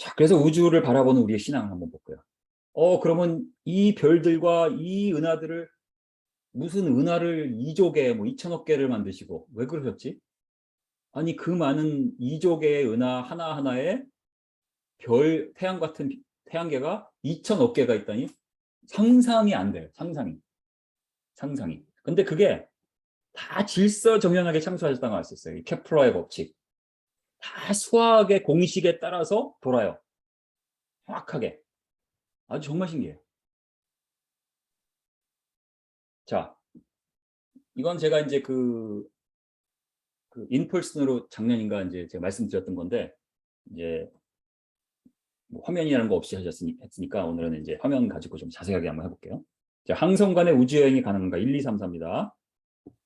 자, 그래서 우주를 바라보는 우리의 신앙을 한번 볼게요. 그러면 이 별들과 이 은하들을 무슨 은하를 2조 개, 뭐 2천억 개를 만드시고 왜 그러셨지? 아니 그 많은 2조 개의 은하 하나하나에 별, 태양 같은 태양계가 2천억 개가 있다니 상상이 안 돼요. 상상이. 근데 그게 다 질서정연하게 창조하셨다고 할 수 있어요. 이 케플러의 법칙. 다 수학의 공식에 따라서 돌아요. 정확하게. 아주 정말 신기해요. 자, 이건 제가 이제 그 인펄슨으로 작년인가 이제 제가 말씀드렸던 건데, 이제 뭐 화면이라는 거 없이 했으니까 오늘은 이제 화면 가지고 좀 자세하게 한번 해볼게요. 자, 항성 간의 우주여행이 가능한가? 1, 2, 3, 4입니다.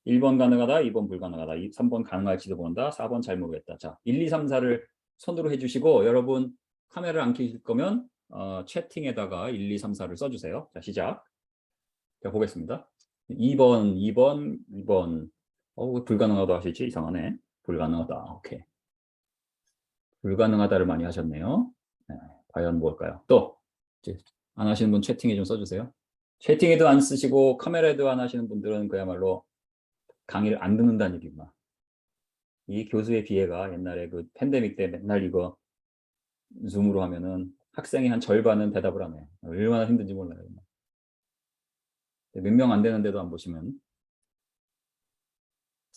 1번 가능하다, 2번 불가능하다, 3번 가능할지도 모른다, 4번 잘 모르겠다. 자, 1, 2, 3, 4를 손으로 해주시고 여러분 카메라를 안 켜실 거면 채팅에다가 1, 2, 3, 4를 써주세요. 자, 시작. 자, 보겠습니다. 2번, 2번, 2번. 불가능하다 하실지 이상하네. 불가능하다. 오케이. 불가능하다를 많이 하셨네요. 네, 과연 뭘까요? 또 이제 안 하시는 분 채팅에 좀 써주세요. 채팅에도 안 쓰시고 카메라에도 안 하시는 분들은 그야말로 강의를 안 듣는다는 얘기구나. 이 교수의 비애가 옛날에 그 팬데믹 때 맨날 이거 줌으로 하면은 학생이 한 절반은 대답을 안 해. 얼마나 힘든지 몰라요. 몇 명 안 되는데도 안 보시면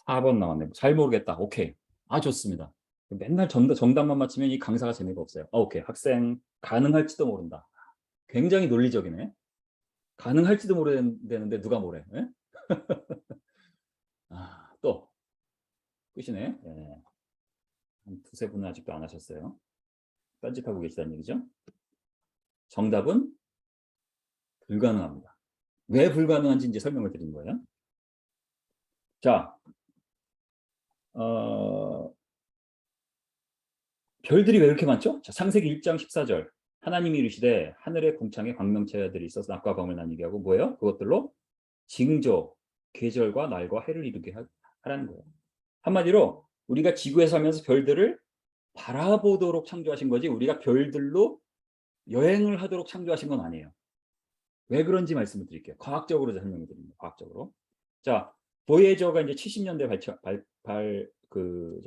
4번 나왔네. 잘 모르겠다. 오케이. 아, 좋습니다. 맨날 정답만 맞히면 이 강사가 재미가 없어요. 오케이. 학생 가능할지도 모른다. 굉장히 논리적이네. 가능할지도 모르는데 누가 뭐래. 또 끝이네. 예. 한 두세 분은 아직도 안 하셨어요. 딴짓하고 계시다는 얘기죠. 정답은 불가능합니다. 왜 불가능한지 이제 설명을 드린 거예요. 자, 별들이 왜 이렇게 많죠? 자, 창세기 1장 14절. 하나님이 이르시되 하늘의 궁창에 광명체들이 있어서 낮과 밤을 나뉘게 하고 뭐예요? 그것들로 징조, 계절과 날과 해를 이루게 하라는 거예요. 한마디로 우리가 지구에 살면서 별들을 바라보도록 창조하신 거지 우리가 별들로 여행을 하도록 창조하신 건 아니에요. 왜 그런지 말씀을 드릴게요. 과학적으로 설명을 드립니다. 과학적으로. 자, 보이에저가 이제 70년대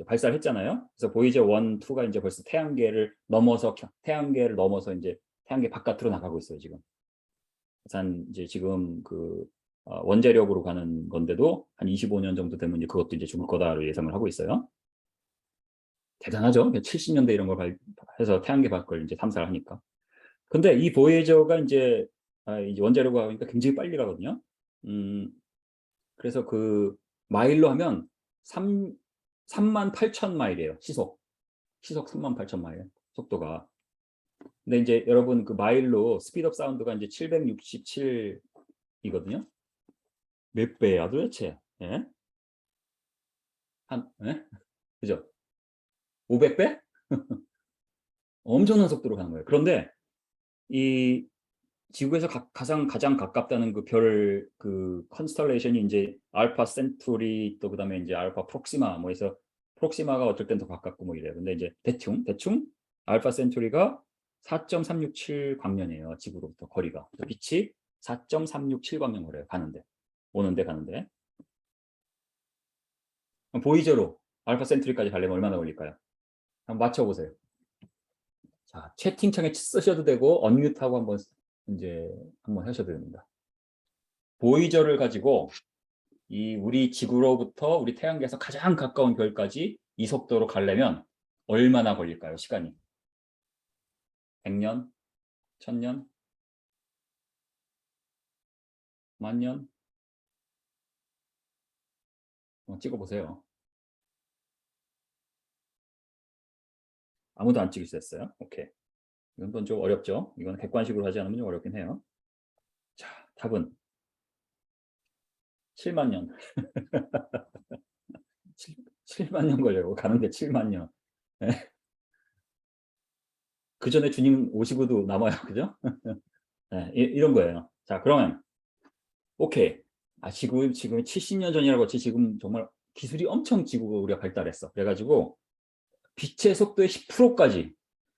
발사를 했잖아요. 그래서 보이에저 1, 2가 이제 벌써 태양계를 넘어서 이제 태양계 바깥으로 나가고 있어요, 지금. 한 이제 지금 원자력으로 가는 건데도 한 25년 정도 되면 이제 그것도 이제 죽을 거다로 예상을 하고 있어요. 대단하죠? 70년대 이런 걸 해서 태양계 밖을 이제 탐사를 하니까. 근데 이 보이에저가 이제 원자력으로 가니까 굉장히 빨리 가거든요. 그래서 그 마일로 하면 3만 8천 마일이에요. 시속 3만 8천 마일 속도가. 근데 이제 여러분 그 마일로 스피드업 사운드가 이제 767이거든요. 몇 배야 도대체? 예? 예? 그죠? 500배? 엄청난 속도로 가는 거예요. 그런데 이 지구에서 가장 가깝다는 그 별 컨스텔레이션이 이제 알파 센투리 또 그다음에 이제 알파 프록시마 뭐 해서 프록시마가 어떨 땐 더 가깝고 뭐 이래요. 근데 이제 대충 알파 센투리가 4.367 광년이에요. 지구로부터 거리가. 빛이 4.367 광년 거리예요. 가는데. 보이저로 알파 센투리까지 가려면 얼마나 걸릴까요? 한번 맞춰보세요. 자, 채팅창에 쓰셔도 되고 언뮤트하고 한번 하셔도 됩니다. 보이저를 가지고 우리 지구로부터 우리 태양계에서 가장 가까운 별까지 이 속도로 가려면 얼마나 걸릴까요? 시간이 100년, 1000년, 만년? 찍어보세요. 아무도 안 찍으셨어요? 오케이. 이건 좀 어렵죠? 이건 객관식으로 하지 않으면 좀 어렵긴 해요. 자, 답은 7만 년. 7만 년 걸려요. 가는데 7만 년. 네. 그 전에 주님 오시고도 남아요. 그죠? 네, 이런 거예요. 자, 그러면 오케이. 지금 70년 전이라고 했지 지금 정말 기술이 엄청 지구가 우리가 발달했어. 그래가지고 빛의 속도의 10%까지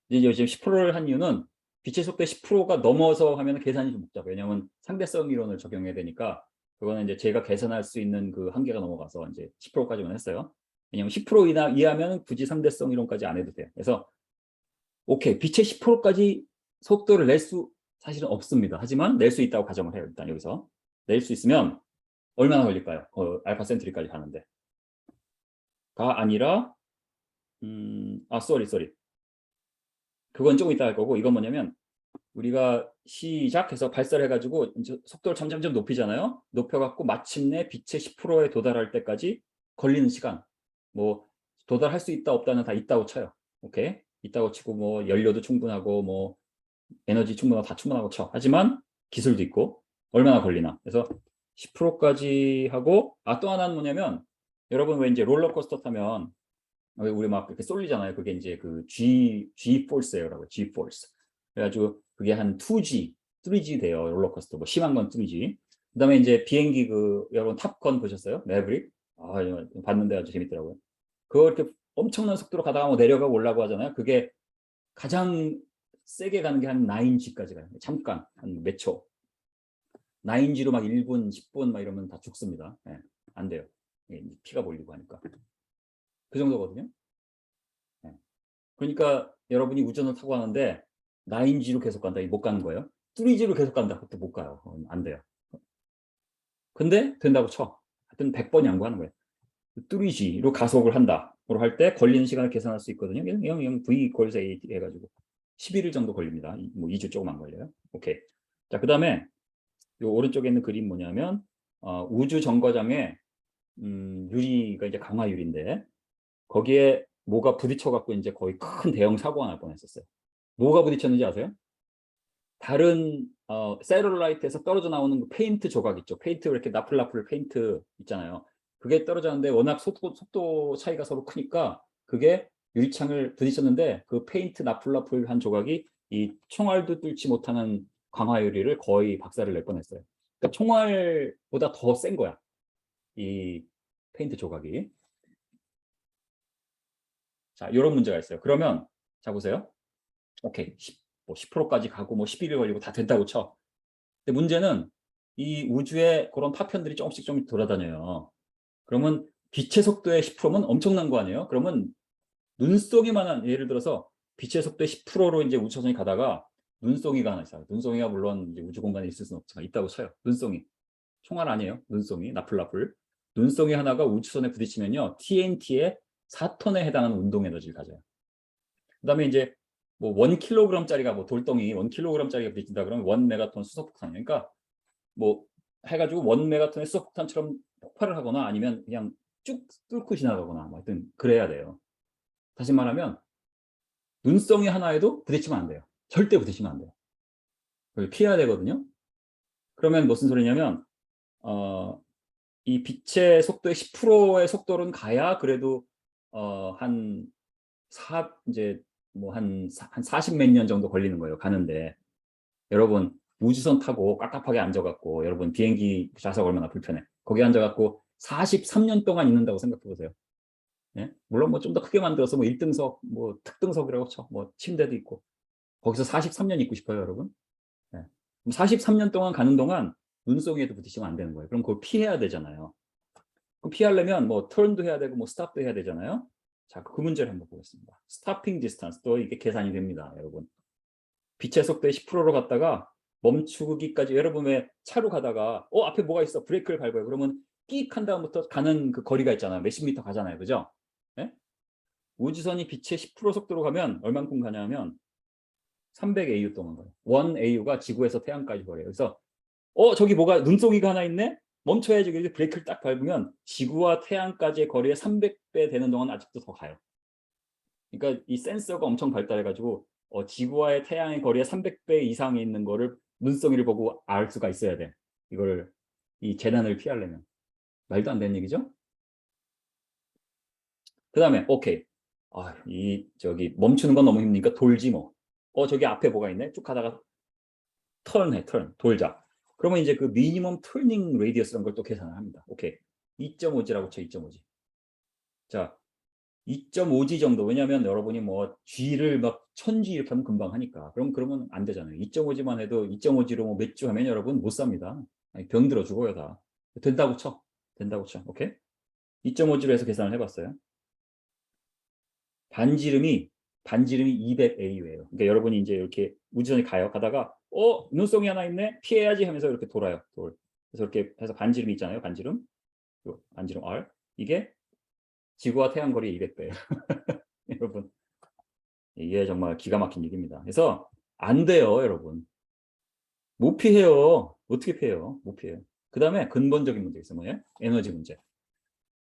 이제 요즘 10%를 한 이유는 빛의 속도의 10%가 넘어서 하면 계산이 좀 복잡해요. 왜냐하면 상대성 이론을 적용해야 되니까 그거는 이제 제가 계산할 수 있는 그 한계가 넘어가서 이제 10%까지만 했어요. 왜냐하면 10% 이하면 굳이 상대성 이론까지 안 해도 돼요. 그래서 오케이, 빛의 10%까지 속도를 낼 수 사실은 없습니다. 하지만 낼 수 있다고 가정을 해요. 일단 여기서 낼 수 있으면 얼마나 걸릴까요? 알파 센트리까지 가는데 가 아니라 쏘리 그건 조금 이따 할 거고, 이건 뭐냐면 우리가 시작해서 발사를 해가지고 이제 속도를 점점점 높이잖아요. 높여갖고 마침내 빛의 10%에 도달할 때까지 걸리는 시간, 뭐 도달할 수 있다 없다는 다 있다고 쳐요. 오케이, 있다고 치고 뭐 연료도 충분하고 뭐 에너지 충분하고 다 충분하고 쳐. 하지만 기술도 있고 얼마나 걸리나. 그래서 10%까지 하고, 또 하나는 뭐냐면 여러분 왜 이제 롤러코스터 타면 우리 막 이렇게 쏠리잖아요. 그게 이제 그 G force예요라고. G force. 그래가지고 그게 한 2G, 3G 돼요. 롤러코스터. 뭐 심한 건 3G. 그다음에 이제 비행기 그 여러분 탑건 보셨어요? 매브릭? 이거 봤는데 아주 재밌더라고요. 그거 이렇게 엄청난 속도로 가다가 뭐 내려가고 올라가고 하잖아요. 그게 가장 세게 가는 게 한 9G까지 가요. 잠깐 한 몇 초. 9G로 막 1분, 10분 막 이러면 다 죽습니다. 네, 안 돼요. 피가 몰리고 하니까. 그 정도거든요. 네. 그러니까 여러분이 우주선을 타고 가는데 9G로 계속 간다. 못 가는 거예요. 3G로 계속 간다. 그것도 못 가요. 안 돼요. 근데 된다고 쳐. 하여튼 100번 양보하는 거예요. 3G로 가속을 한다. 할 때 걸리는 시간을 계산할 수 있거든요. 그냥 V equals A 해가지고 11일 정도 걸립니다. 뭐 2주 조금 안 걸려요. 오케이. 자, 그 다음에 요 오른쪽에 있는 그림 뭐냐면 우주 정거장에 유리가 이제 강화 유리인데 거기에 뭐가 부딪혀 갖고 이제 거의 큰 대형 사고가 날 뻔했었어요. 뭐가 부딪혔는지 아세요? 다른 셀룰라이트에서 떨어져 나오는 그 페인트 조각 있죠. 페인트 이렇게 나풀나풀 페인트 있잖아요. 그게 떨어졌는데 워낙 속도 차이가 서로 크니까 그게 유리창을 부딪혔는데 그 페인트 나풀나풀한 조각이 이 총알도 뚫지 못하는 강화 유리를 거의 박살을 낼 뻔했어요. 그러니까 총알보다 더 센 거야. 이 페인트 조각이. 자, 이런 문제가 있어요. 그러면 자 보세요. 오케이. 10%까지 가고 뭐 11일 걸리고 다 된다고 쳐. 근데 문제는 이 우주에 그런 파편들이 조금씩 좀 돌아다녀요. 그러면 빛의 속도의 10%면 엄청난 거 아니에요? 그러면 눈속이만한, 예를 들어서 빛의 속도의 10%로 이제 우주선이 가다가 눈송이가 하나 있어요. 눈송이가 물론 이제 우주 공간에 있을 수는 없지만 있다고 쳐요. 눈송이. 총알 아니에요. 눈송이. 나풀나풀. 눈송이 하나가 우주선에 부딪히면요. TNT의 4톤에 해당하는 운동 에너지를 가져요. 그다음에 이제 뭐 1kg짜리가 뭐 돌덩이 1kg짜리가 부딪힌다 그러면 1메가톤 수소폭탄. 그러니까 뭐 해가지고 1메가톤의 수소폭탄처럼 폭발을 하거나 아니면 그냥 쭉 뚫고 지나가거나 뭐 하여튼 그래야 돼요. 다시 말하면 눈송이 하나에도 부딪히면 안 돼요. 절대 부딪히면 안 돼요. 그걸 피해야 되거든요. 그러면 무슨 소리냐면 이 빛의 속도의 10%의 속도는 가야 그래도 한 이제 뭐 한 40 몇 년 정도 걸리는 거예요. 가는데 여러분 우주선 타고 깝깝하게 앉아갖고 여러분 비행기 좌석 얼마나 불편해. 거기 앉아갖고 43년 동안 있는다고 생각해 보세요. 예? 물론 뭐 좀 더 크게 만들어서 뭐 1등석, 뭐 특등석이라고 쳐. 뭐 침대도 있고. 거기서 43년 있고 싶어요, 여러분. 예. 43년 동안 가는 동안 눈송이에도 부딪히면 안 되는 거예요. 그럼 그걸 피해야 되잖아요. 그럼 피하려면 뭐 turn도 해야 되고 뭐 stop도 해야 되잖아요. 자, 그 문제를 한번 보겠습니다. stopping distance도 이게 계산이 됩니다, 여러분. 빛의 속도의 10%로 갔다가 멈추기까지, 여러분 왜 차로 가다가 앞에 뭐가 있어 브레이크를 밟아요. 그러면 끼익 한 다음부터 가는 그 거리가 있잖아요. 몇십 미터 가잖아요. 그죠? 예? 우주선이 빛의 10% 속도로 가면 얼만큼 가냐면 300 AU 동안 가요. 1 AU가 지구에서 태양까지 거리예요. 그래서 저기 뭐가 눈송이가 하나 있네? 멈춰야지. 브레이크를 딱 밟으면 지구와 태양까지의 거리의 300배 되는 동안 아직도 더 가요. 그러니까 이 센서가 엄청 발달해가지고 지구와의 태양의 거리의 300배 이상에 있는 거를 눈송이를 보고 알 수가 있어야 돼. 이걸 이 재난을 피하려면. 말도 안 되는 얘기죠? 그 다음에 오케이. 이 저기 멈추는 건 너무 힘드니까 돌지 뭐. 저기 앞에 뭐가 있네? 쭉 가다가 턴해, 돌자. 그러면 이제 그 미니멈 터닝 레디어스라는 걸 또 계산을 합니다. 오케이. 2.5G라고 쳐, 2.5G. 자, 2.5G 정도. 왜냐하면 여러분이 뭐 G를 막 1000G 이렇게 하면 금방 하니까. 그러면 안 되잖아요. 2.5G만 해도 2.5G로 뭐 몇 주 하면 여러분 못 삽니다. 아니, 병 들어 죽어요 다. 된다고 쳐. 된다고 쳐. 오케이? 2.5G로 해서 계산을 해봤어요. 반지름이 200AU예요. 그러니까 여러분이 이제 이렇게 우주선이 가다가 눈송이 하나 있네. 피해야지 하면서 이렇게 돌아요. 그래서 이렇게 해서 반지름이 있잖아요. 반지름 R. 이게 지구와 태양 거리 200배예요. 여러분, 이게 정말 기가 막힌 얘기입니다. 그래서 안 돼요, 여러분. 못 피해요. 어떻게 피해요? 못 피해요. 그 다음에 근본적인 문제 있어요. 뭐예요? 에너지 문제.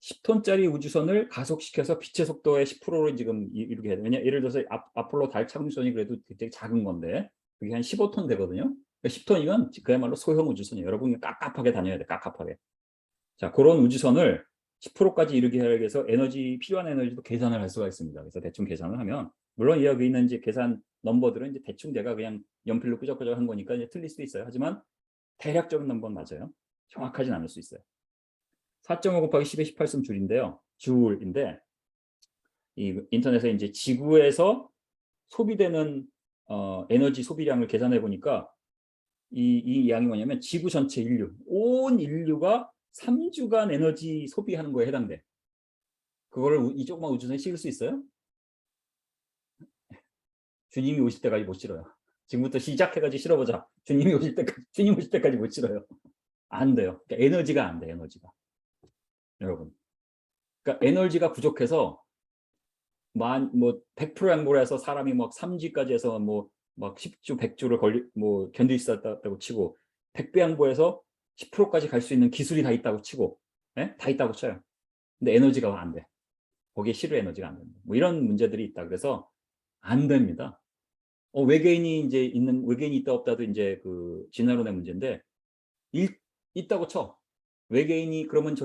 10톤짜리 우주선을 가속시켜서 빛의 속도의 10%를 지금 이렇게 해야 돼요. 예를 들어서 아폴로 달 착륙선이 그래도 되게 작은 건데 그게 한 15톤 되거든요. 10톤이면 그야말로 소형 우주선이에요. 여러분이 깝깝하게 다녀야 돼. 깝깝하게. 자, 그런 우주선을 10%까지 이르게 하기 위해서 필요한 에너지도 계산을 할 수가 있습니다. 그래서 대충 계산을 하면, 물론 여기 있는 이제 계산 넘버들은 이제 대충 내가 그냥 연필로 끄적끄적 한 거니까 이제 틀릴 수도 있어요. 하지만 대략적인 넘버는 맞아요. 정확하진 않을 수 있어요. 4.5 곱하기 10의 18승 줄인데요. 줄인데, 이 인터넷에 이제 지구에서 소비되는 에너지 소비량을 계산해 보니까 이 양이 뭐냐면 지구 전체 온 인류가 3주간 에너지 소비하는 거에 해당돼. 그거를 이 조그만 우주선에 실을 수 있어요? 주님이 오실 때까지 못 실어요. 지금부터 시작해가지고 실어보자. 주님 오실 때까지 못 실어요. 안 돼요. 그러니까 에너지가 안 돼, 에너지가. 여러분. 그러니까 에너지가 부족해서 뭐 100% 양보해서 사람이 막 3G까지 해서 뭐 막 10주, 100주를 견딜 수 있다고 치고 100배 양보해서 10%까지 갈 수 있는 기술이 다 있다고 치고, 예? 다 있다고 쳐요. 근데 에너지가 안 돼. 거기에 실을 에너지가 안 된다. 뭐 이런 문제들이 있다. 그래서 안 됩니다. 외계인이 있다 없다도 이제 그 진화론의 문제인데 있다고 쳐. 외계인이 그러면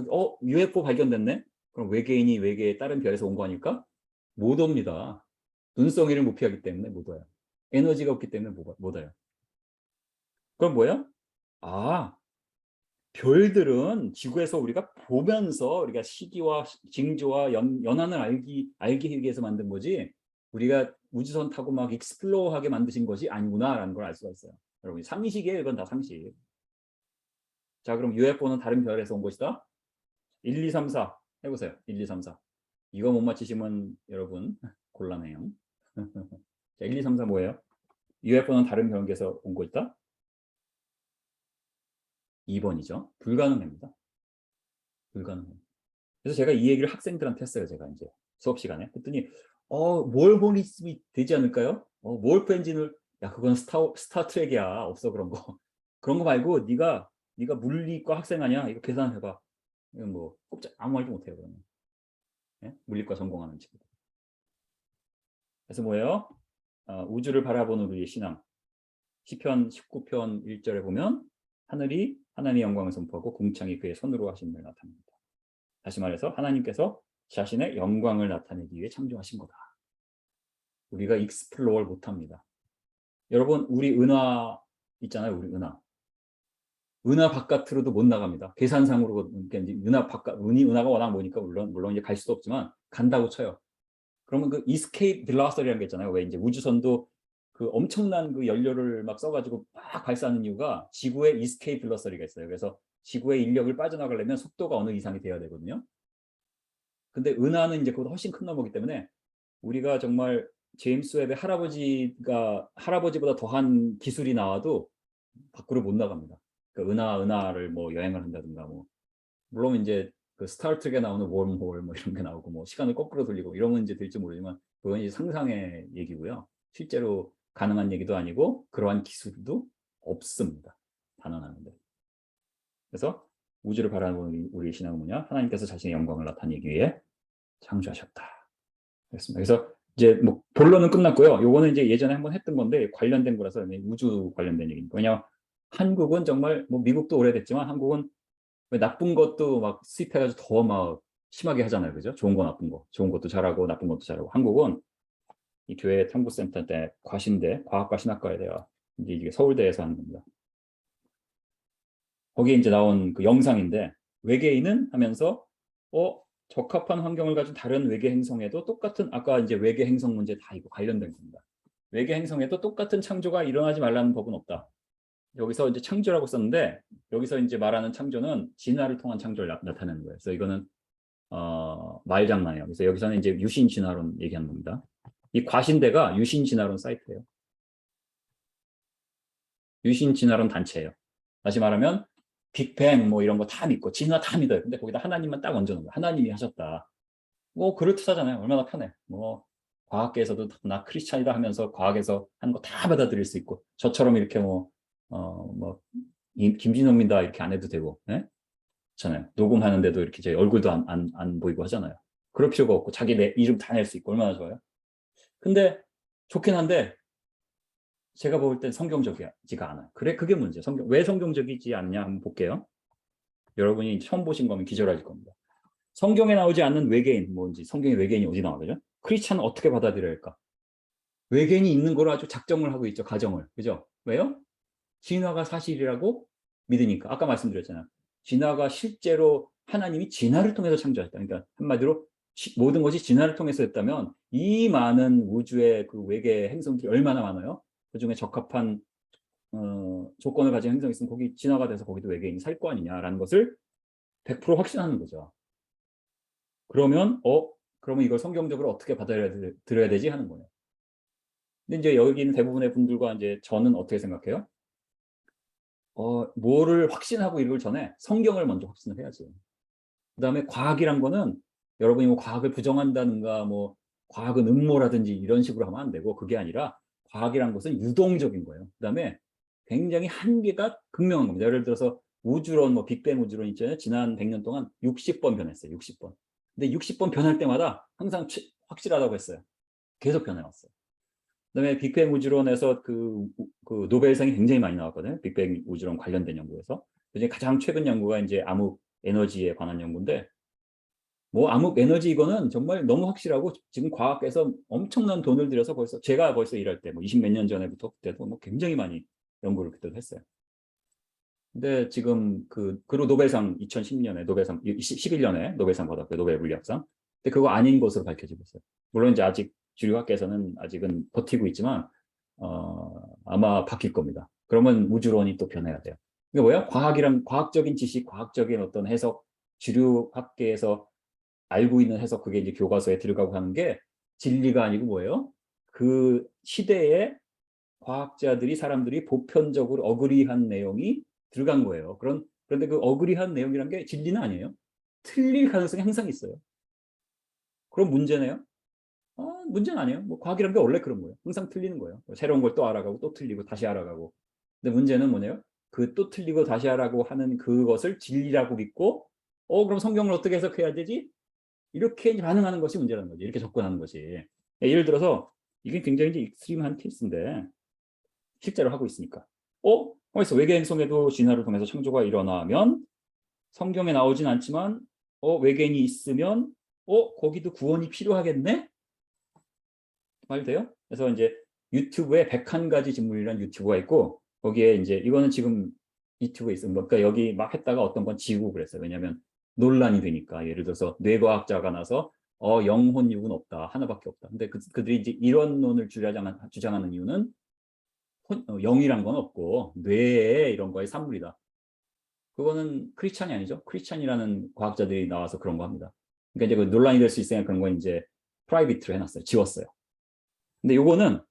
UFO 발견됐네. 그럼 외계인이 외계의 다른 별에서 온 거 아닐까? 못 옵니다. 눈송이를 못 피하기 때문에 못 와요. 에너지가 없기 때문에 못 와요. 그럼 뭐야? 아, 별들은 지구에서 우리가 보면서 우리가 시기와 징조와 연한을 알기 위해서 만든 거지 우리가 우주선 타고 막 익스플로어하게 만드신 것이 아니구나라는 걸 알 수가 있어요. 여러분 상식이에요. 이건 다 상식. 자, 그럼 UFO는 다른 별에서 온 것이다. 1, 2, 3, 4 해보세요. 1, 2, 3, 4. 이거 못 맞히시면 여러분 곤란해요. 자, 1, 2, 3, 4 뭐예요? UFO는 다른 별에서 온 것이다. 2번이죠. 불가능합니다. 불가능해요. 그래서 제가 이 얘기를 학생들한테 했어요. 제가 이제 수업 시간에 했더니 몰보니즘이 되지 않을까요? 몰프 엔진을 그건 스타트랙이야. 없어 그런 거. 그런 거 말고 네가 물리과 학생 아니야? 이거 계산해봐. 이건 뭐 꼼짝 아무 말도 못해요. 그러면 물리과 전공하는 친구들. 그래서 뭐예요? 우주를 바라보는 우리의 신앙. 시편 19편 1절에 보면 하늘이 하나님의 영광을 선포하고 궁창이 그의 손으로 하신 을 나타냅니다. 다시 말해서 하나님께서 자신의 영광을 나타내기 위해 창조하신 거다. 우리가 익스플로어를 못합니다. 여러분 우리 은하 있잖아요. 우리 은하 바깥으로도 못 나갑니다. 계산상으로 은하가 워낙 모니까 물론 이제 갈 수도 없지만 간다고 쳐요. 그러면 그 이스케이프 벨로시티라는 게 있잖아요. 왜 이제 우주선도 그 엄청난 그 연료를 막 써가지고 막 발사하는 이유가 지구의 이스케이프 벨로시티가 있어요. 그래서 지구의 인력을 빠져나가려면 속도가 어느 이상이 돼야 되거든요. 근데 은하는 이제 그보다 훨씬 큰 넘버기 때문에 우리가 정말 제임스 웹의 할아버지보다 더한 기술이 나와도 밖으로 못 나갑니다. 그 은하를 뭐 여행을 한다든가 뭐 물론 이제 그 스타트랙에 나오는 웜홀 뭐 이런 게 나오고 뭐 시간을 거꾸로 돌리고 이런 건 이제 될지 모르지만 그건 이제 상상의 얘기고요. 실제로 가능한 얘기도 아니고 그러한 기술도 없습니다. 단언하는데. 그래서 우주를 바라보는 우리의 신앙은 뭐냐? 하나님께서 자신의 영광을 나타내기 위해 창조하셨다. 그렇습니다. 그래서 이제 뭐 본론은 끝났고요. 요거는 이제 예전에 한번 했던 건데 관련된 거라서 우주 관련된 얘기니까. 왜냐 한국은 정말 뭐 미국도 오래됐지만 한국은 나쁜 것도 막 수입해가지고 더 막 심하게 하잖아요. 그죠? 좋은 거 나쁜 거. 좋은 것도 잘하고 나쁜 것도 잘하고. 한국은 이 교회 탐구센터 때 과신대, 과학과 신학과에 대해 이게 서울대에서 하는 겁니다. 거기에 이제 나온 그 영상인데 외계인은 하면서 적합한 환경을 가진 다른 외계 행성에도 똑같은 아까 이제 외계 행성 문제 다 이거 관련된 겁니다. 외계 행성에도 똑같은 창조가 일어나지 말라는 법은 없다. 여기서 이제 창조라고 썼는데 여기서 이제 말하는 창조는 진화를 통한 창조를 나타내는 거예요. 그래서 이거는 말장난이에요. 그래서 여기서는 이제 유신 진화론 얘기하는 겁니다. 이 과신대가 유신 진화론 사이트예요. 유신 진화론 단체예요. 다시 말하면 빅뱅 뭐 이런 거 다 믿고 진화 다 믿어요. 근데 거기다 하나님만 딱 얹어놓은 거예요. 하나님이 하셨다. 뭐 그럴듯하잖아요. 얼마나 편해. 뭐 과학계에서도 나 크리스찬이다 하면서 과학에서 하는 거 다 받아들일 수 있고 저처럼 이렇게 뭐 김진호입니다 이렇게 안 해도 되고, 예? 그렇잖아요. 녹음하는데도 이렇게 제 얼굴도 안 보이고 하잖아요. 그럴 필요가 없고 자기 내 이름 다 낼 수 있고 얼마나 좋아요. 근데 좋긴 한데 제가 볼 땐 성경적이지가 않아요. 그래 그게 문제예요. 왜 성경적이지 않냐 한번 볼게요. 여러분이 처음 보신 거면 기절하실 겁니다. 성경에 나오지 않는 외계인, 뭔지 성경에 외계인이 어디 나오죠? 크리스찬은 어떻게 받아들여야 할까? 외계인이 있는 걸 아주 작정을 하고 있죠. 가정을. 그죠? 왜요? 진화가 사실이라고 믿으니까. 아까 말씀드렸잖아요. 진화가 실제로 하나님이 진화를 통해서 창조했다. 그러니까 한마디로 모든 것이 진화를 통해서 했다면 이 많은 우주의 그 외계 행성들이 얼마나 많아요? 그중에 적합한 조건을 가진 행성이 있으면 거기 진화가 돼서 거기도 외계인이 살 거 아니냐라는 것을 100% 확신하는 거죠. 그러면 이걸 성경적으로 어떻게 받아들여야 되지 하는 거예요. 근데 이제 여기 있는 대부분의 분들과 이제 저는 어떻게 생각해요? 뭐를 확신하고 이걸 전에 성경을 먼저 확신을 해야지. 그다음에 과학이란 거는 여러분이 뭐 과학을 부정한다든가 뭐 과학은 음모라든지 이런 식으로 하면 안 되고 그게 아니라 과학이란 것은 유동적인 거예요. 그다음에 굉장히 한계가 극명한 겁니다. 예를 들어서 우주론, 뭐 빅뱅 우주론 있잖아요. 지난 100년 동안 60번 변했어요. 60번. 근데 60번 변할 때마다 항상 확실하다고 했어요. 계속 변해왔어요. 그다음에 빅뱅 우주론에서 그 노벨상이 굉장히 많이 나왔거든요. 빅뱅 우주론 관련된 연구에서. 그중에 가장 최근 연구가 이제 암흑 에너지에 관한 연구인데 뭐 암흑 에너지 이거는 정말 너무 확실하고 지금 과학계에서 엄청난 돈을 들여서 제가 벌써 일할 때 뭐 20 몇 년 전에부터 그때도 뭐 굉장히 많이 연구를 그때도 했어요. 근데 지금 그로 노벨상 2010년에 노벨상 11년에 노벨상 받았고요. 노벨 물리학상. 근데 그거 아닌 것으로 밝혀지고 있어요. 물론 이제 아직 주류학계에서는 아직은 버티고 있지만 아마 바뀔 겁니다. 그러면 우주론이 또 변해야 돼요. 이게 뭐야? 과학이란 과학적인 지식, 과학적인 어떤 해석, 주류학계에서 알고 있는 해석 그게 이제 교과서에 들어가고 하는 게 진리가 아니고 뭐예요? 그 시대에 과학자들이 사람들이 보편적으로 어그리한 내용이 들어간 거예요. 그런데 그 어그리한 내용이란 게 진리는 아니에요. 틀릴 가능성이 항상 있어요. 그럼 문제네요. 문제는 아니에요. 뭐 과학이란 게 원래 그런 거예요. 항상 틀리는 거예요. 새로운 걸 또 알아가고 또 틀리고 다시 알아가고. 근데 문제는 뭐냐요? 그 또 틀리고 다시 하라고 하는 그것을 진리라고 믿고 그럼 성경을 어떻게 해석해야 되지? 이렇게 반응하는 것이 문제라는 거지. 이렇게 접근하는 것이. 예를 들어서 이게 굉장히 이제 익스트림한 케이스인데 실제로 하고 있으니까. 거기서 외계 행성에도 진화를 통해서 창조가 일어나면 성경에 나오진 않지만 외계인이 있으면 거기도 구원이 필요하겠네? 말 돼요? 그래서 이제 유튜브에 101가지 질문이라는 유튜브가 있고 거기에 이제 이거는 지금 유튜브에 있어요. 그러니까 여기 막 했다가 어떤 건 지우고 그랬어요. 왜냐하면 논란이 되니까. 예를 들어서 뇌과학자가 나서 영혼육은 없다. 하나밖에 없다. 근데 그들이 이제 이론론을 주장하는 이유는 영이란 건 없고 뇌에 이런 거의 산물이다. 그거는 크리스찬이 아니죠. 크리스찬이라는 과학자들이 나와서 그런 거 합니다. 그러니까 이제 그 논란이 될 수 있으니까 그런 건 이제 프라이빗으로 해놨어요. 지웠어요. 근데 요거는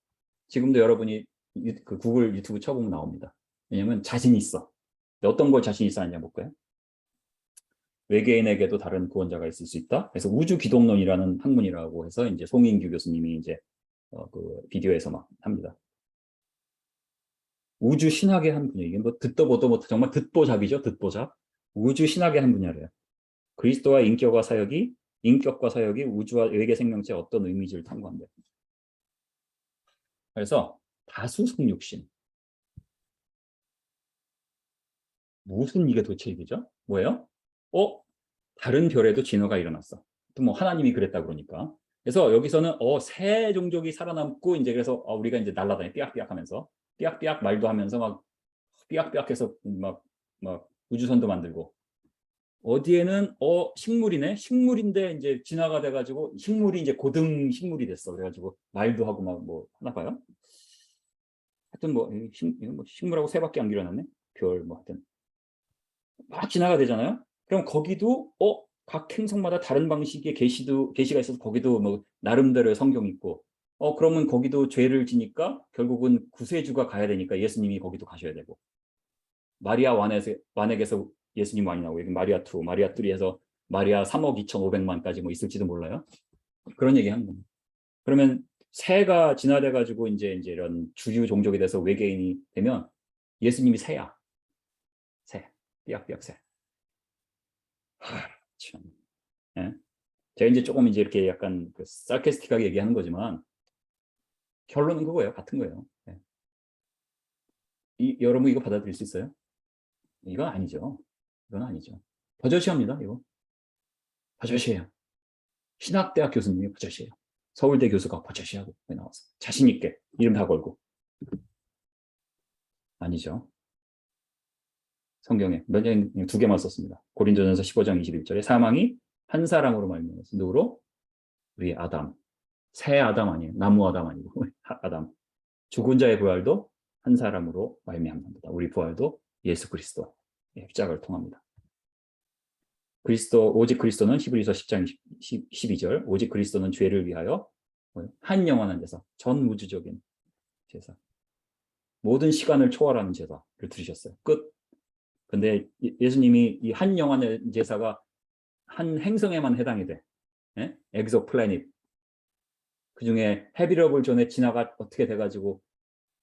지금도 여러분이 그 구글 유튜브 쳐보면 나옵니다. 왜냐면 자신이 있어. 어떤 걸 자신 있어 하냐 볼까요? 외계인에게도 다른 구원자가 있을 수 있다. 그래서 우주기독론이라는 학문이라고 해서 이제 송인규 교수님이 이제 그 비디오에서 막 합니다. 우주 신학의 한 분야. 이게 뭐 듣도 보도 못 정말 듣보잡이죠. 듣보잡. 우주 신학의 한 분야래요. 그리스도와 인격과 사역이 우주와 외계 생명체에 어떤 의미를 탐구한대. 그래서 다수성육신. 무슨 이게 도대체 얘기죠? 뭐예요? 다른 별에도 진화가 일어났어. 또 뭐 하나님이 그랬다 그러니까. 그래서 여기서는 새 종족이 살아남고 이제 그래서 우리가 이제 날아다니 삐약삐약 하면서 삐약삐약 말도 하면서 막 삐약삐약해서 막 우주선도 만들고 어디에는 식물이네. 식물인데 이제 진화가 돼가지고 식물이 이제 고등 식물이 됐어. 그래가지고 말도 하고 막 뭐 하나 봐요. 하여튼 뭐, 뭐 식물하고 새밖에 안 길어놨네. 별 뭐 하여튼 막 진화가 되잖아요. 그럼 거기도 각 행성마다 다른 방식의 계시가 있어서 거기도 뭐 나름대로의 성경이 있고 그러면 거기도 죄를 지니까 결국은 구세주가 가야 되니까 예수님이 거기도 가셔야 되고 마리아 완에게서 예수님 많이 나오고 여기 마리아 2, 마리아 3에서 마리아 3억 2,500만까지 뭐 있을지도 몰라요. 그런 얘기 하는 겁니다. 그러면 새가 진화돼 가지고 이제 이런 주류 종족이 돼서 외계인이 되면 예수님이 새야. 새. 삐약삐약 새. 참. 예? 제가 이제 조금 이제 이렇게 약간 그 sarcastic하게 얘기하는 거지만 결론은 그거예요. 같은 거예요. 예. 여러분 이거 받아들일 수 있어요? 이건 아니죠. 이건 아니죠. 버젓이합니다. 이거. 버젓이에요. 신학대학 교수님이 버젓이에요. 서울대 교수가 버젓이하고 나와서 자신 있게 이름 다 걸고. 아니죠. 성경에 두 개만 썼습니다. 고린도전서 15장 21절에 사망이 한 사람으로 말미암아서 누구로? 우리 아담. 새 아담 아니에요. 나무 아담 아니고 아담. 죽은 자의 부활도 한 사람으로 말미암는다. 우리 부활도 예수 그리스도 십자가를 통합니다. 오직 그리스도는 히브리서 10장 12절 오직 그리스도는 죄를 위하여 한 영원한 제사, 전 우주적인 제사, 모든 시간을 초월하는 제사를 들으셨어요. 끝. 근데 예수님이 이 한 영원한 제사가 한 행성에만 해당이 돼. 예? 엑소 플래닛. 그중에 헤비러블 존에 진화가 어떻게 돼가지고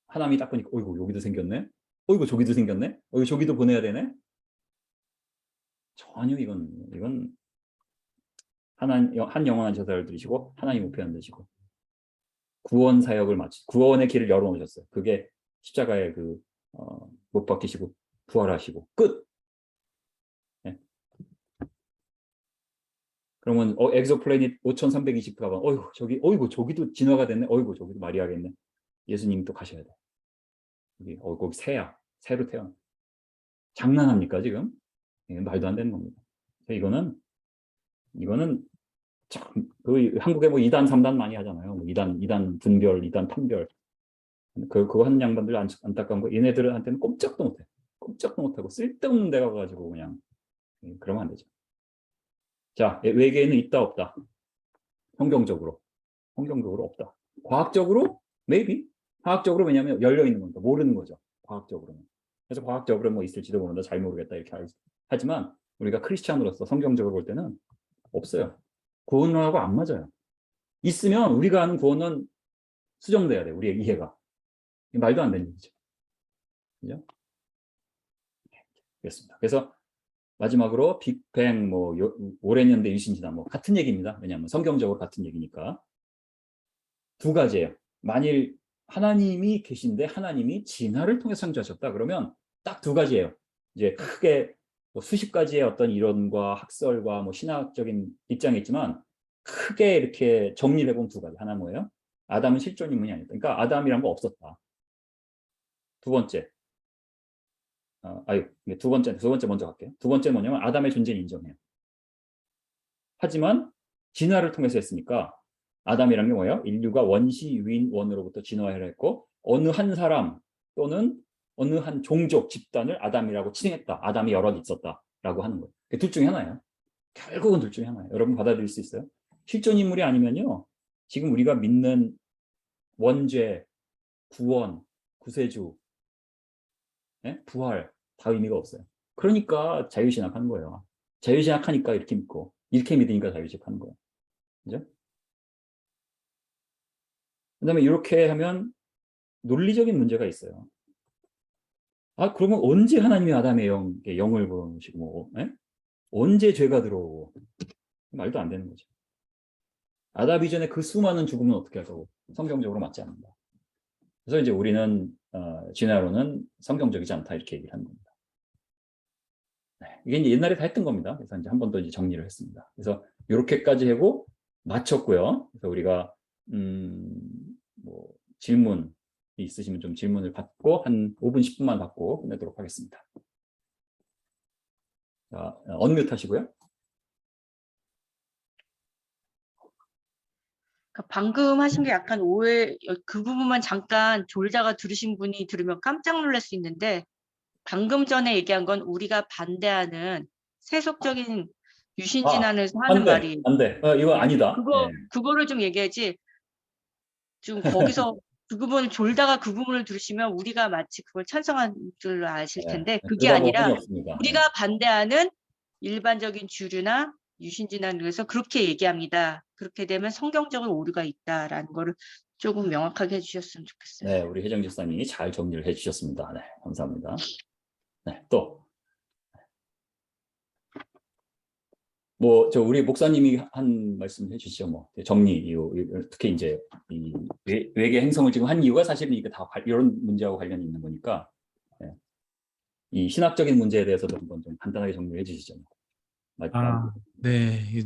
하나님이 딱 보니까 어이구 여기도 생겼네. 어이구 저기도 생겼네. 어이구 저기도 보내야 되네. 전혀 이건 한 영원한 제사를 드리시고 하나님 목표는 드시고 구원 사역을 구원의 길을 열어놓으셨어요. 그게 십자가에 못 박히시고 부활하시고 끝. 예. 그러면 엑소플래닛 5320가방 어이구 저기도 진화가 됐네. 어이구 저기도 마리아겠네. 예수님이 또 가셔야 돼. 거기 새야. 새로 태어나. 장난합니까 지금? 말도 안 되는 겁니다. 이거는 참, 한국에 뭐 2단, 3단 많이 하잖아요. 뭐 2단 분별, 2단 판별. 그거 하는 양반들 안타까운 거 얘네들한테는 꼼짝도 못해. 꼼짝도 못하고 쓸데없는 데 가가지고 그냥 그러면 안 되죠. 자, 외계에는 있다 없다. 성경적으로 없다. 과학적으로 maybe. 과학적으로 왜냐하면 열려 있는 거니까 모르는 거죠. 과학적으로는. 그래서 과학적으로 뭐 있을지도 모른다, 잘 모르겠다 이렇게 하지만 우리가 크리스찬으로서 성경적으로 볼 때는 없어요. 구원론하고 안 맞아요. 있으면 우리가 아는 구원은 수정돼야 돼. 우리의 이해가. 말도 안 되는 거죠. 그죠? 그렇습니다. 그래서 마지막으로 빅뱅 뭐 오랜 연대 유신지다 뭐 같은 얘기입니다. 왜냐하면 성경적으로 같은 얘기니까. 두 가지예요. 만일 하나님이 계신데 하나님이 진화를 통해 창조하셨다 그러면 딱 두 가지예요. 이제 크게 뭐 수십 가지의 어떤 이론과 학설과 뭐 신학적인 입장이 있지만 크게 이렇게 정리를 해보면 두 가지. 하나 뭐예요? 아담은 실존 인물이 아니다. 그러니까 아담이란 거 없었다. 두 번째, 두 번째 먼저 갈게요. 두 번째 뭐냐면 아담의 존재는 인정해요. 하지만 진화를 통해서 했으니까 아담이란 게 뭐예요? 인류가 원시 유인원으로부터 진화를 했고 어느 한 사람 또는 어느 한 종족 집단을 아담이라고 칭했다. 아담이 여럿 있었다라고 하는 거예요. 둘 중에 하나예요. 결국은 둘 중에 하나예요. 여러분 받아들일 수 있어요? 실존 인물이 아니면요. 지금 우리가 믿는 원죄, 구원, 구세주, 부활 다 의미가 없어요. 그러니까 자유신학하는 거예요. 자유신학하니까 이렇게 믿고 이렇게 믿으니까 자유신학하는 거예요. 그죠? 그다음에 이렇게 하면 논리적인 문제가 있어요. 그러면 언제 하나님이 아담의 영을 불어넣으시고 뭐, 언제 죄가 들어오고 말도 안 되는 거죠. 아담 이전에 그 수많은 죽음은 어떻게 할 거고 성경적으로 맞지 않는다. 그래서 이제 우리는 진화론은 성경적이지 않다 이렇게 얘기를 하는 겁니다. 이게 이제 옛날에 다 했던 겁니다. 그래서 이제 한 번 더 이제 정리를 했습니다. 그래서 이렇게까지 하고 마쳤고요. 그래서 우리가 뭐 질문이 있으시면 좀 질문을 받고 한 5분 10분만 받고 끝내도록 하겠습니다. 자, 언뮤트 하시고요. 그러니까 방금 하신 게 약간 오해, 그 부분만 잠깐 졸다가 들으신 분이 들으면 깜짝 놀랄 수 있는데, 방금 전에 얘기한 건 우리가 반대하는 세속적인 유신진화에서 하는 안 돼, 말이, 안 돼. 이거 아니다. 예. 그거를 좀 얘기하지. 좀 거기서 그 부분을 졸다가 그 부분을 들으시면 우리가 마치 그걸 찬성한 줄 아실 텐데, 그게 그러다 보면 아니라 없습니다. 우리가 반대하는 일반적인 주류나 유신진화에서 그렇게 얘기합니다. 그렇게 되면 성경적으로 오류가 있다라는 거를 조금 명확하게 해주셨으면 좋겠어요. 네, 우리 혜정 집사님이 잘 정리를 해주셨습니다. 네, 감사합니다. 네, 또. 뭐, 우리 목사님이 한 말씀 해주시죠. 뭐, 정리 이유, 특히 이제 이 외계 행성을 지금 한 이유가 사실은 이게 다 이런 문제하고 관련이 있는 거니까, 네. 이 신학적인 문제에 대해서도 한번 좀 간단하게 정리해 주시죠. 네.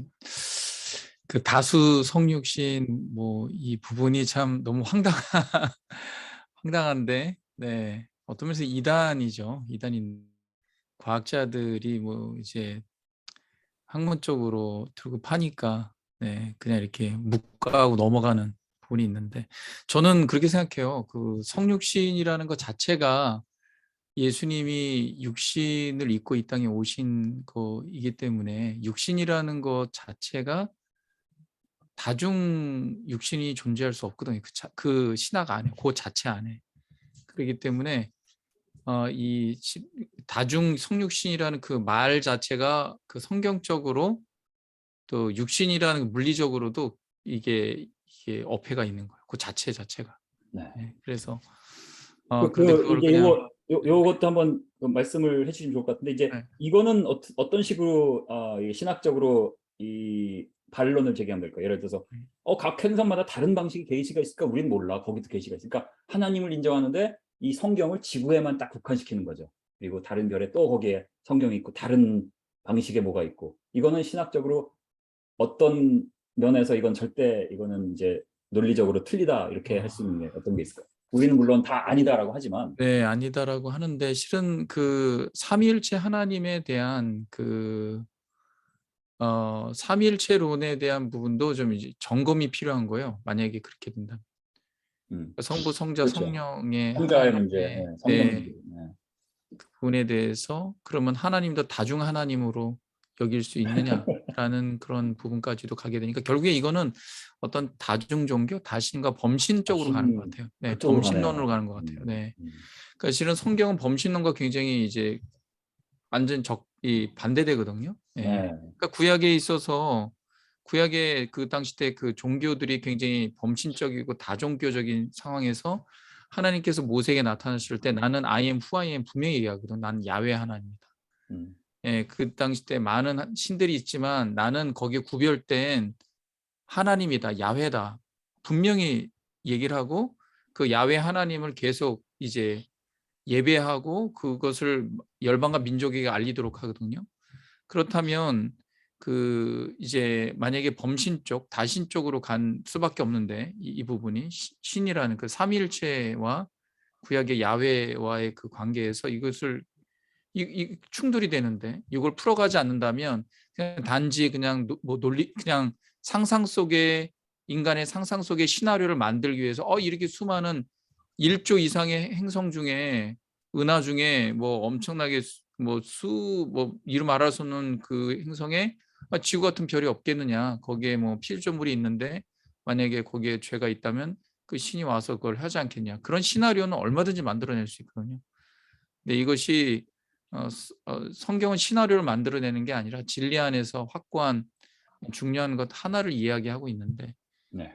그 다수 성육신 뭐 이 부분이 참 너무 황당한데, 네. 어떤 면에서 이단이죠. 이단인 과학자들이 뭐 이제 학문적으로 들고 파니까 네, 그냥 이렇게 묵과하고 넘어가는 부분이 있는데, 저는 그렇게 생각해요. 그 성육신이라는 것 자체가 예수님이 육신을 입고 이 땅에 오신 거이기 때문에, 육신이라는 것 자체가 다중 육신이 존재할 수 없거든요. 그 신학 안에, 그 자체 안에. 그렇기 때문에 이 다중 성육신이라는 그 말 자체가 그 성경적으로, 또 육신이라는 물리적으로도 이게 어폐가 있는 거예요. 그 자체가. 네. 네, 그래서 그 그런데 그걸 이제 그냥 요것도 한번 말씀을 해주시면 좋을 것 같은데, 이제 네. 이거는 어떤 식으로 이 신학적으로 이 반론을 제기하면 될까요? 예를 들어서 각 행성마다 다른 방식의 계시가 있을까? 우리는 몰라. 거기도 계시가 있으니까 하나님을 인정하는데 이 성경을 지구에만 딱 국한시키는 거죠. 그리고 다른 별에 또 거기에 성경이 있고 다른 방식의 뭐가 있고, 이거는 신학적으로 어떤 면에서 이거는 이제 논리적으로 틀리다 이렇게 할 수 있는 게 어떤 게 있을까요? 우리는 물론 다 아니다라고 하지만. 네, 아니다라고 하는데, 실은 그 삼위일체 하나님에 대한 그 삼위일체론에 대한 부분도 좀 이제 점검이 필요한 거예요. 만약에 그렇게 된다면. 성부, 성자, 그렇죠. 성령의 성자의 문제, 하나님의 성령 문제. 부분에 대해서, 그러면 하나님도 다중 하나님으로 여길 수 있느냐라는 그런 부분까지도 가게 되니까, 결국에 이거는 어떤 다중 종교, 다신과 범신 쪽으로 가는 것 같아요. 네, 그쪽으로 범신론으로 가네요. 가는 것 같아요. 네. 그러니까 실은 성경은 범신론과 굉장히 이제 완전 반대되거든요. 예. 네. 그러니까 구약에 있어서, 구약의 그 당시 때 그 종교들이 굉장히 범신적이고 다종교적인 상황에서 하나님께서 모세에게 나타나실 때, 나는 I am who I am 분명히 얘기하거든. 나는 야훼 하나님이다. 예, 그 당시 때 많은 신들이 있지만 나는 거기에 구별된 하나님이다, 야훼다, 분명히 얘기를 하고, 그 야훼 하나님을 계속 이제 예배하고 그것을 열방과 민족에게 알리도록 하거든요. 그렇다면 그 이제 만약에 범신 쪽, 다신 쪽으로 간 수밖에 없는데, 이 부분이 신이라는 그 삼위일체와 구약의 야훼와의 그 관계에서 이것을 충돌이 되는데, 이걸 풀어가지 않는다면 그냥 단지 그냥 논리, 그냥 상상 속에, 인간의 상상 속의 시나리오를 만들기 위해서 이렇게 수많은 1조 이상의 행성 중에, 은하 중에 뭐 엄청나게 뭐 이름 알아 수 없는 그 행성에 지구 같은 별이 없겠느냐, 거기에 뭐 필조물이 있는데 만약에 거기에 죄가 있다면 그 신이 와서 그걸 하지 않겠냐, 그런 시나리오는 얼마든지 만들어낼 수 있거든요. 근데 이것이 성경은 시나리오를 만들어내는 게 아니라 진리 안에서 확고한 중요한 것 하나를 이야기하고 있는데, 네.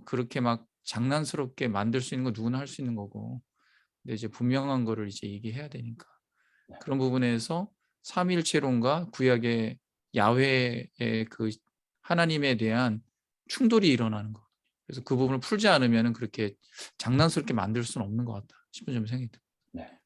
그렇게 막 장난스럽게 만들 수 있는 거 누구나 할 수 있는 거고, 근데 이제 분명한 거를 이제 얘기해야 되니까, 그런 부분에서 삼위일체론과 구약의 야훼의 그 하나님에 대한 충돌이 일어나는 거. 그래서 그 부분을 풀지 않으면 그렇게 장난스럽게 만들 수는 없는 것 같다 싶은 점 생각이 듭니다. 네.